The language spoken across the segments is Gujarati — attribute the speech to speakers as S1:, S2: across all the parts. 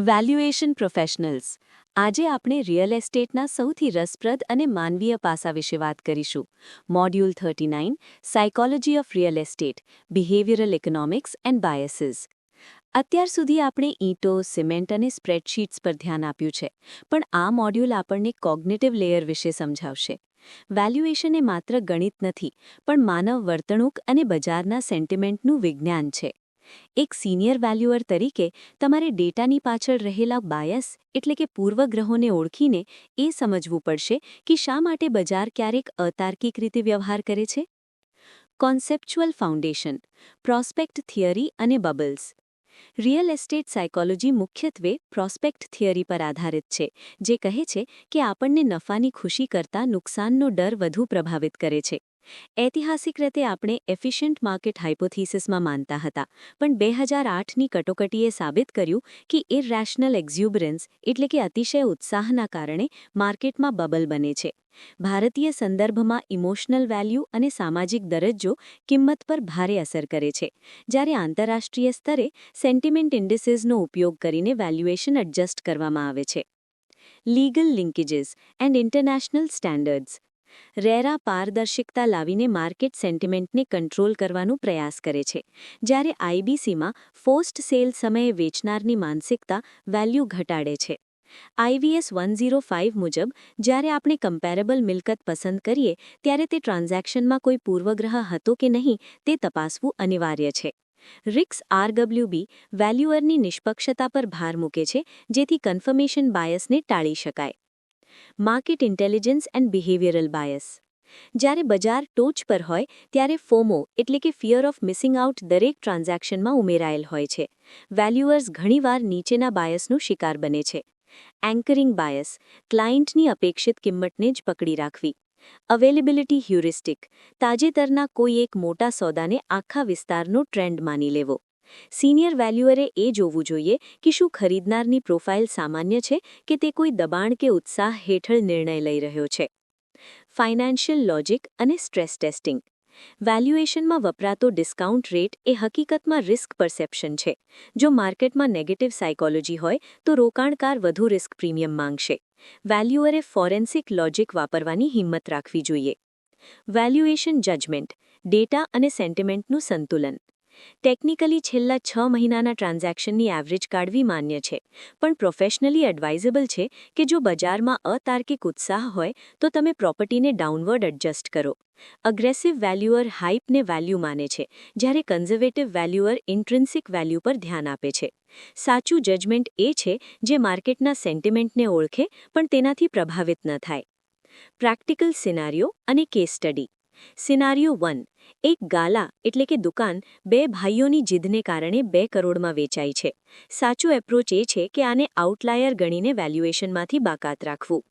S1: વેલ્યુએશન પ્રોફેશનલ્સ આજે આપણે રિયલ એસ્ટેટના સૌથી રસપ્રદ અને માનવીય પાસા વિશે વાત કરીશું. Module 39 psychology of real estate behavioural economics and biases. અત્યાર સુધી આપણે ઈંટો, સિમેન્ટ અને સ્પ્રેડશીટ્સ પર ધ્યાન આપ્યું છે, પણ આ મોડ્યુલ આપણને કોગ્નિટિવ લેયર વિશે સમજાવશે. વેલ્યુએશન એ માત્ર ગણિત નથી, પણ માનવ વર્તણૂક અને બજારના સેન્ટિમેન્ટનું વિજ્ઞાન છે. એક સિનિયર વેલ્યુઅર તરીકે તમારે ડેટાની પાછળ રહેલા બાયસ એટલે કે પૂર્વગ્રહોને ઓળખીને એ સમજવું પડશે કે શા માટે બજાર ક્યારેક અતાર્કિક રીતે વ્યવહાર કરે છે. કોન્સેપ્ચ્યુઅલ ફાઉન્ડેશન, પ્રોસ્પેક્ટ થિયરી અને બબલ્સ. રિયલ એસ્ટેટ સાયકોલોજી મુખ્યત્વે પ્રોસ્પેક્ટ થિયરી પર આધારિત છે, જે કહે છે કે આપણને નફાની ખુશી કરતાં નુકસાનનો ડર વધુ પ્રભાવિત કરે છે. ઐતિહાસિક રીતે આપણે એફિશિયન્ટ માર્કેટ હાઇપોથીસિસમાં માનતા હતા, પણ 2008ની કટોકટીએ સાબિત કર્યું કે ઇરરેશનલ એક્ઝ્યુબરન્સ એટલે કે અતિશય ઉત્સાહના કારણે માર્કેટમાં બબલ બને છે. ભારતીય સંદર્ભમાં ઇમોશનલ વેલ્યુ અને સામાજિક દરજ્જો કિંમત પર ભારે અસર કરે છે, જ્યારે આંતરરાષ્ટ્રીય સ્તરે સેન્ટિમેન્ટ ઇન્ડિસીસનો ઉપયોગ કરીને વેલ્યુએશન એડજસ્ટ કરવામાં આવે છે. Legal linkages and international standards. RERA પારદર્શિકતા લાવીને માર્કેટ સેન્ટિમેન્ટને કંટ્રોલ કરવાનો પ્રયાસ કરે છે, જ્યારે આઈબીસીમાં ફોર્સ્ડ સેલ સમયે વેચનારની માનસિકતા વેલ્યુ ઘટાડે છે. IVS 105 મુજબ જ્યારે આપણે કમ્પેરેબલ મિલકત પસંદ કરીએ ત્યારે તે ટ્રાન્ઝેક્શનમાં કોઈ પૂર્વગ્રહ હતો કે નહીં તે તપાસવું અનિવાર્ય છે. રિક્સ RWB વેલ્યુઅરની નિષ્પક્ષતા પર ભાર મૂકે છે, જેથી કન્ફર્મેશન બાયસને ટાળી શકાય. Market intelligence and behavioural bias. જ્યારે બજાર ટોચ પર હોય ત્યારે ફોમો એટલે કે ફિયર ઓફ મિસિંગ આઉટ દરેક ટ્રાન્ઝેક્શનમાં ઉમેરાયેલ હોય છે. વેલ્યુઅર્સ ઘણીવાર નીચેના બાયસનું શિકાર બને છે. એન્કરિંગ બાયસ, ક્લાયન્ટની અપેક્ષિત કિંમતને જ પકડી રાખવી. અવેલેબિલિટી હ્યુરિસ્ટિક, તાજેતરના કોઈ એક મોટા સોદાને આખા વિસ્તારનો ટ્રેન્ડ માની લેવો. સિનિયર વેલ્યુઅરે એ જોવું જોઈએ કે શું ખરીદનારની પ્રોફાઇલ સામાન્ય છે કે તે કોઈ દબાણ કે ઉત્સાહ હેઠળ નિર્ણય લઈ રહ્યો છે. ફાઇનાન્શિયલ લોજિક અને સ્ટ્રેસ ટેસ્ટિંગ. વેલ્યુએશનમાં વપરાતો ડિસ્કાઉન્ટ રેટ એ હકીકતમાં રિસ્ક પરસેપ્શન છે. જો માર્કેટમાં નેગેટિવ સાયકોલોજી હોય તો રોકાણકાર વધુ રિસ્ક પ્રીમિયમ માંગશે. વેલ્યુઅરે ફોરેન્સિક લોજિક વાપરવાની હિંમત રાખવી જોઈએ. વેલ્યુએશન જજમેન્ટ, ડેટા અને સેન્ટિમેન્ટનું સંતુલન. ટેકનિકલી છેલ્લા 6 મહિનાના ટ્રાન્ઝેક્શનની એવરેજ કાઢવી માન્ય છે, પણ પ્રોફેશનલી એડવાઇઝેબલ છે કે જો બજારમાં અતાર્કિક ઉત્સાહ હોય તો તમે પ્રોપર્ટીને ડાઉનવર્ડ એડજસ્ટ કરો. અગ્રેસિવ વેલ્યુઅર હાઇપને વેલ્યુ માને છે, જ્યારે કન્ઝર્વેટિવ વેલ્યુઅર ઇન્ટ્રિન્સિક વેલ્યુ પર ધ્યાન આપે છે. સાચું જજમેન્ટ એ છે જે માર્કેટના સેન્ટિમેન્ટને ઓળખે પણ તેનાથી પ્રભાવિત ન થાય. પ્રેક્ટિકલ સિનારિયો અને કેસ સ્ટડી. સિનારિયો 1. એક ગાલા એટલે કે દુકાન 2 ભાઈઓની જીદને કારણે 2 કરોડમાં વેચાઈ છે. સાચો એપ્રોચ એ છે કે આને આઉટલાયર ગણીને વેલ્યુએશનમાંથી બાકાત રાખવું.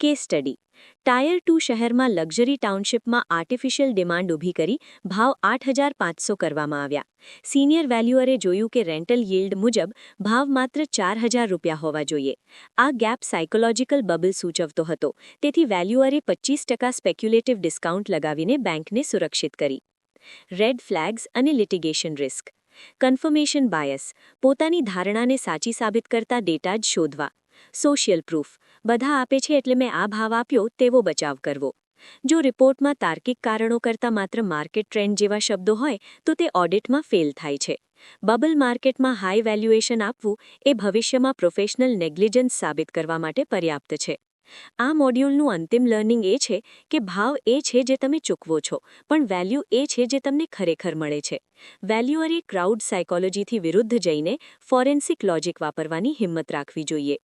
S1: Case study. ટાયર 2 શહેરમાં લક્ઝરી ટાઉનશિપમાં આર્ટિફિશિયલ ડિમાન્ડ ઊભી કરી ભાવ 8,500 કરવામાં આવ્યા. સિનિયર વેલ્યુઅરે જોયું કે રેન્ટલ યીલ્ડ મુજબ ભાવ માત્ર 4,000 રૂપિયા હોવા જોઈએ. આ ગેપ સાયકોલોજીકલ બબલ સૂચવતો હતો, તેથી વેલ્યુઅરે 25% સ્પેક્યુલેટિવ ડિસ્કાઉન્ટ લગાવીને બેંકને સુરક્ષિત કરી. રેડ ફ્લેગ્સ અને લિટિગેશન રિસ્ક. કન્ફર્મેશન બાયસ, પોતાની ધારણાને સાચી સાબિત કરતા ડેટા જ શોધવા. સોશિયલ પ્રૂફ, બધા આપે છે એટલે મેં આ ભાવ આપ્યો તેવો બચાવ કરવો. જો રિપોર્ટમાં તાર્કિક કારણો કરતાં માત્ર માર્કેટ ટ્રેન્ડ જેવા શબ્દો હોય તો તે ઓડિટમાં ફેલ થાય છે. બબલ માર્કેટમાં હાઈ વેલ્યુએશન આપવું એ ભવિષ્યમાં પ્રોફેશનલ નેગ્લિજન્સ સાબિત કરવા માટે પર્યાપ્ત છે. આ મોડ્યુલનું અંતિમ લર્નિંગ એ છે કે ભાવ એ છે જે તમે ચૂકવો છો, પણ વેલ્યુ એ છે જે તમને ખરેખર મળે છે. વેલ્યુઅરે ક્રાઉડ સાયકોલોજીથી વિરુદ્ધ જઈને ફોરેન્સિક લોજિક વાપરવાની હિંમત રાખવી જોઈએ.